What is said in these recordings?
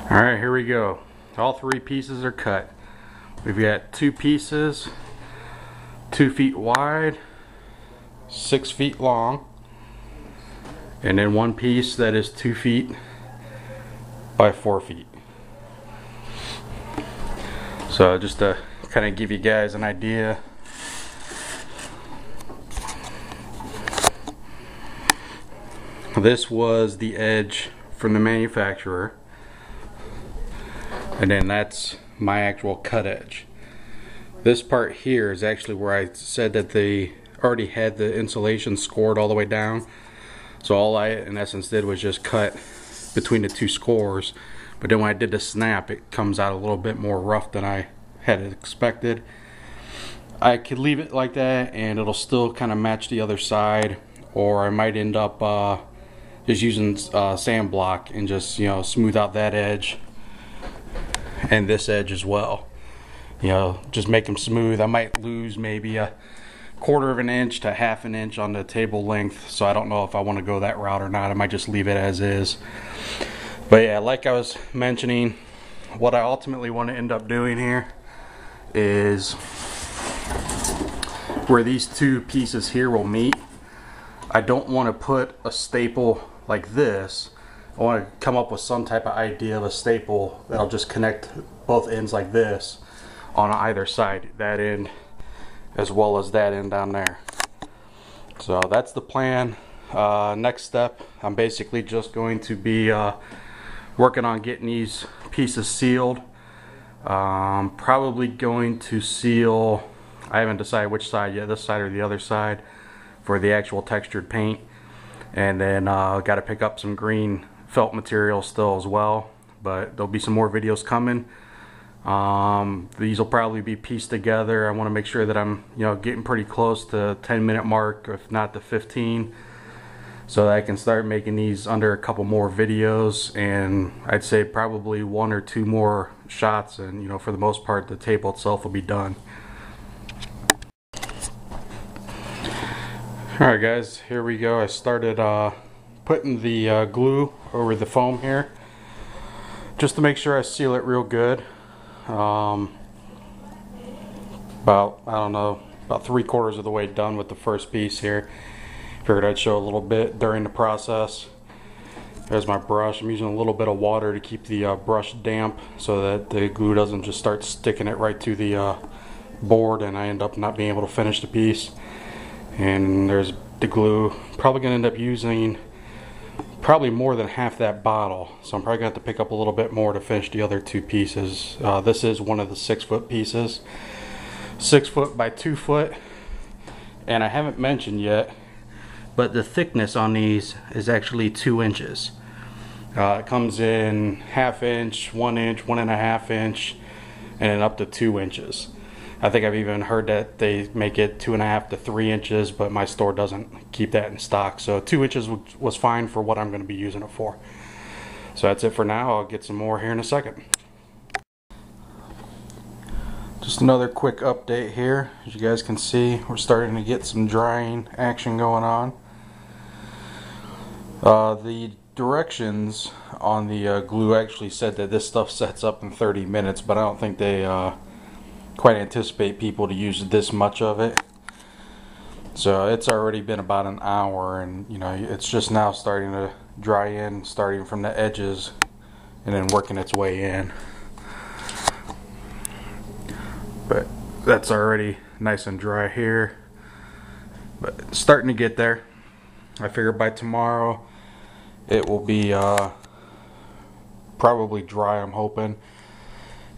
Alright, here we go. All three pieces are cut. We've got two pieces, 2 feet wide, 6 feet long, and then one piece that is 2 feet by 4 feet. So just to kind of give you guys an idea, this was the edge from the manufacturer, and then that's my actual cut edge. This part here is actually where I said that they already had the insulation scored all the way down. So all I in essence did was just cut between the two scores, but then when I did the snap, it comes out a little bit more rough than I had expected. I could leave it like that and it'll still kind of match the other side, or I might end up just using sand block and just, you know, smooth out that edge and this edge as well. You know, just make them smooth. I might lose maybe a 1/4 of an inch to 1/2 an inch on the table length, so I don't know if I want to go that route or not. I might just leave it as is. But yeah, like I was mentioning, what I ultimately want to end up doing here is where these two pieces here will meet, I don't want to put a staple like this. I want to come up with some type of idea of a staple that'll just connect both ends like this on either side, that end as well as that end down there. So that's the plan. Next step, I'm basically just going to be working on getting these pieces sealed. Probably going to seal, I haven't decided which side yet, this side or the other side, for the actual textured paint. And then got to pick up some green felt material still as well, but there'll be some more videos coming. These will probably be pieced together. I want to make sure that I'm, you know, getting pretty close to 10-minute mark, if not the 15, so that I can start making these under a couple more videos, and I'd say probably 1 or 2 more shots, and you know, for the most part the table itself will be done. Alright guys, here we go. I started putting the glue over the foam here just to make sure I seal it real good. About, I don't know, about 3/4 of the way done with the first piece here. Figured I'd show a little bit during the process. There's my brush. I'm using a little bit of water to keep the brush damp so that the glue doesn't just start sticking it right to the board and I end up not being able to finish the piece. And there's the glue. Probably gonna end up using probably more than half that bottle, so I'm probably gonna have to pick up a little bit more to finish the other 2 pieces. This is one of the 6-foot pieces, 6 foot by 2 foot, and I haven't mentioned yet, but the thickness on these is actually 2 inches. It comes in 1/2 inch, 1 inch, 1.5 inch, and then up to 2 inches. I think I've even heard that they make it 2.5 to 3 inches, but my store doesn't keep that in stock. So 2 inches was fine for what I'm going to be using it for. So that's it for now. I'll get some more here in a second. Just another quick update here. As you guys can see, we're starting to get some drying action going on. The directions on the glue actually said that this stuff sets up in 30 minutes, but I don't think they quite anticipate people to use this much of it. So it's already been about an hour, and you know, it's just now starting to dry in, starting from the edges and then working its way in. But that's already nice and dry here, but it's starting to get there. I figure by tomorrow it will be probably dry, I'm hoping.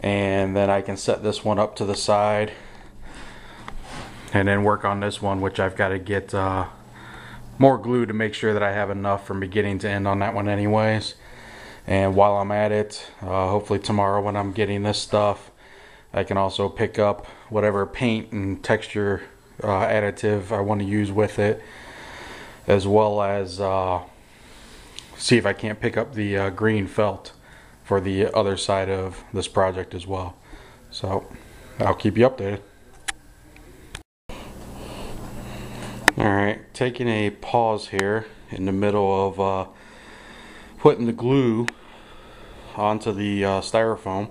And then I can set this one up to the side and then work on this one, which I've got to get more glue to make sure that I have enough from beginning to end on that one anyways. And while I'm at it, hopefully tomorrow when I'm getting this stuff, I can also pick up whatever paint and texture additive I want to use with it, as well as see if I can't pick up the green felt for the other side of this project as well. So I'll keep you updated. Alright, taking a pause here in the middle of putting the glue onto the styrofoam.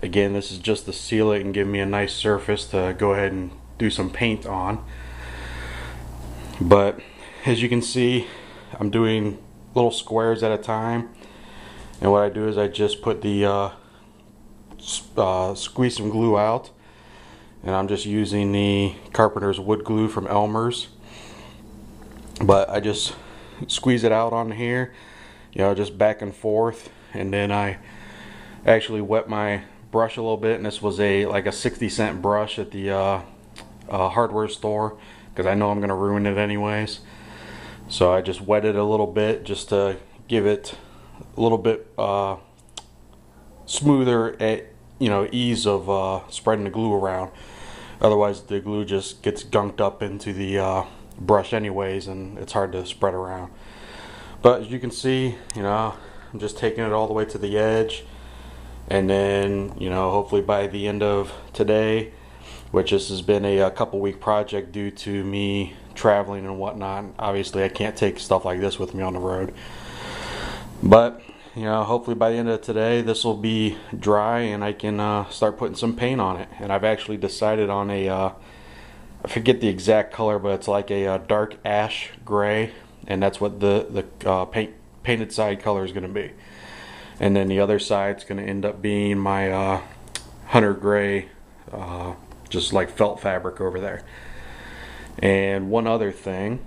Again, this is just to seal it and give me a nice surface to go ahead and do some paint on. But as you can see, I'm doing little squares at a time, and what I do is I just put the squeeze some glue out, and I'm just using the Carpenter's wood glue from Elmer's, but I just squeeze it out on here, you know, just back and forth, and then I actually wet my brush a little bit, and this was like a 60-cent brush at the hardware store, because I know I'm going to ruin it anyways. So I just wet it a little bit just to give it a little bit smoother ease of spreading the glue around. Otherwise the glue just gets gunked up into the brush anyways, and it's hard to spread around. But as you can see, you know, I'm just taking it all the way to the edge, and then, you know, hopefully by the end of today, which this has been a couple week project due to me traveling and whatnot. Obviously I can't take stuff like this with me on the road, but you know, hopefully by the end of today this will be dry and I can start putting some paint on it. And I've actually decided on a I forget the exact color, but it's like a dark ash gray, and that's what the painted side color is going to be. And then the other side's going to end up being my hunter gray, just like felt fabric over there. And one other thing,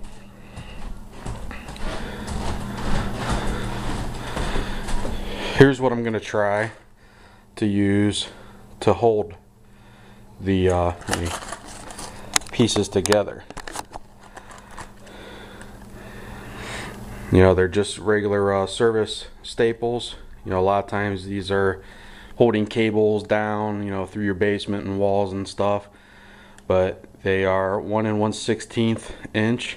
here's what I'm going to try to use to hold the pieces together. You know, they're just regular service staples. You know, a lot of times these are holding cables down, you know, through your basement and walls and stuff. But they are 1 1/16 inch,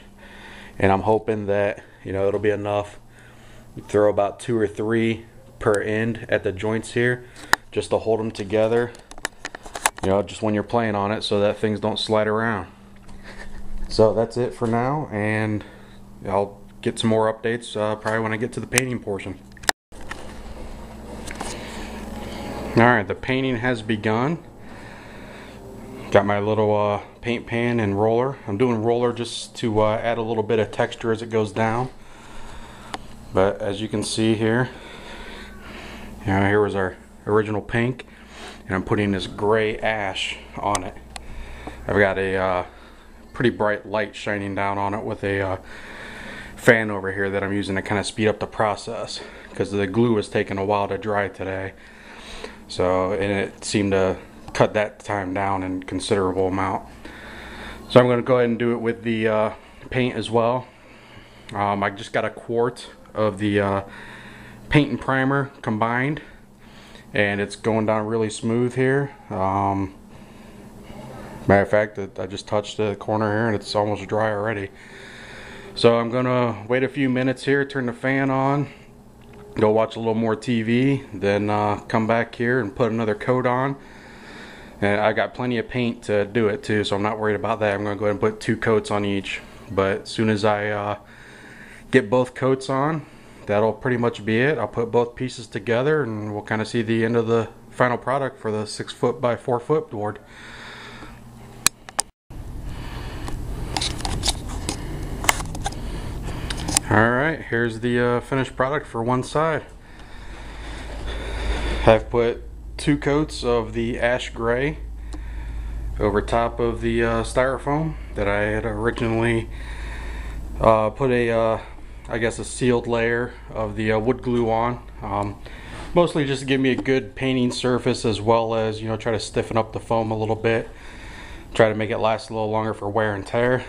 and I'm hoping that, you know, it'll be enough. Throw about 2 or 3 per end at the joints here, just to hold them together, you know, just when you're playing on it, so that things don't slide around. So that's it for now, and I'll get some more updates probably when I get to the painting portion. Alright, the painting has begun. Got my little paint pan and roller. I'm doing roller just to add a little bit of texture as it goes down. But as you can see here, you know, here was our original pink, and I'm putting this gray ash on it. I've got a pretty bright light shining down on it with a fan over here that I'm using to kind of speed up the process, because the glue was taking a while to dry today. So, and it seemed to cut that time down in considerable amount. So I'm going to go ahead and do it with the paint as well. I just got a quart of the paint and primer combined, and it's going down really smooth here. Matter of fact, I just touched the corner here and it's almost dry already. So I'm gonna wait a few minutes here, turn the fan on, go watch a little more TV, then come back here and put another coat on. And I got plenty of paint to do it too, so I'm not worried about that. I'm gonna go ahead and put 2 coats on each. But as soon as I get both coats on, that'll pretty much be it. I'll put both pieces together and we'll kind of see the end of the final product for the 6 foot by 4 foot board. Alright, here's the finished product for one side. I've put 2 coats of the ash gray over top of the styrofoam that I had originally put I guess a sealed layer of the wood glue on. Mostly just to give me a good painting surface, as well as, you know, try to stiffen up the foam a little bit, try to make it last a little longer for wear and tear.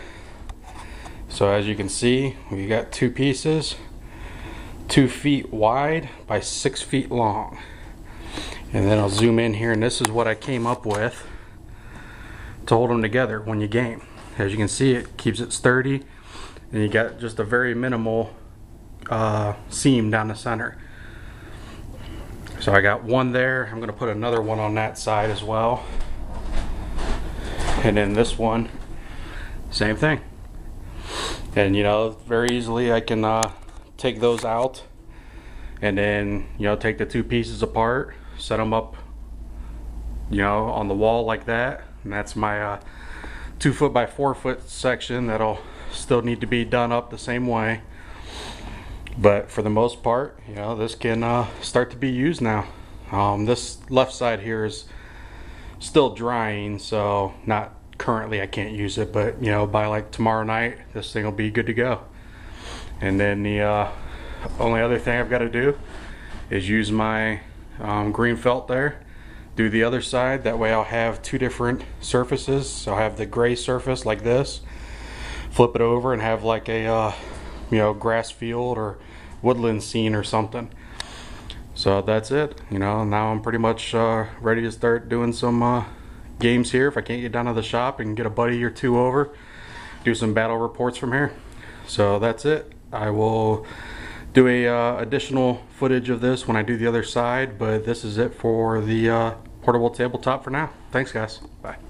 So as you can see, we got 2 pieces, 2 feet wide by 6 feet long. And then I'll zoom in here, and this is what I came up with to hold them together when you game. As you can see, it keeps it sturdy, and you got just a very minimal seam down the center. So I got one there. I'm going to put another one on that side as well, and then this one, same thing. And you know, very easily I can take those out and then, you know, take the two pieces apart, set them up, you know, on the wall like that. And that's my 2 foot by 4 foot section that'll still need to be done up the same way. But for the most part, you know, this can start to be used now. This left side here is still drying, so not currently, I can't use it, but you know, by like tomorrow night this thing will be good to go. And then the only other thing I've got to do is use my green felt there, do the other side. That way I'll have two different surfaces. So I'll have the gray surface like this, flip it over and have like a you know, grass field or woodland scene or something. So that's it. You know, now I'm pretty much ready to start doing some games here. If I can't get down to the shop and get a buddy or two over, do some battle reports from here. So that's it. I will do a additional footage of this when I do the other side, but this is it for the portable tabletop for now. Thanks guys. Bye.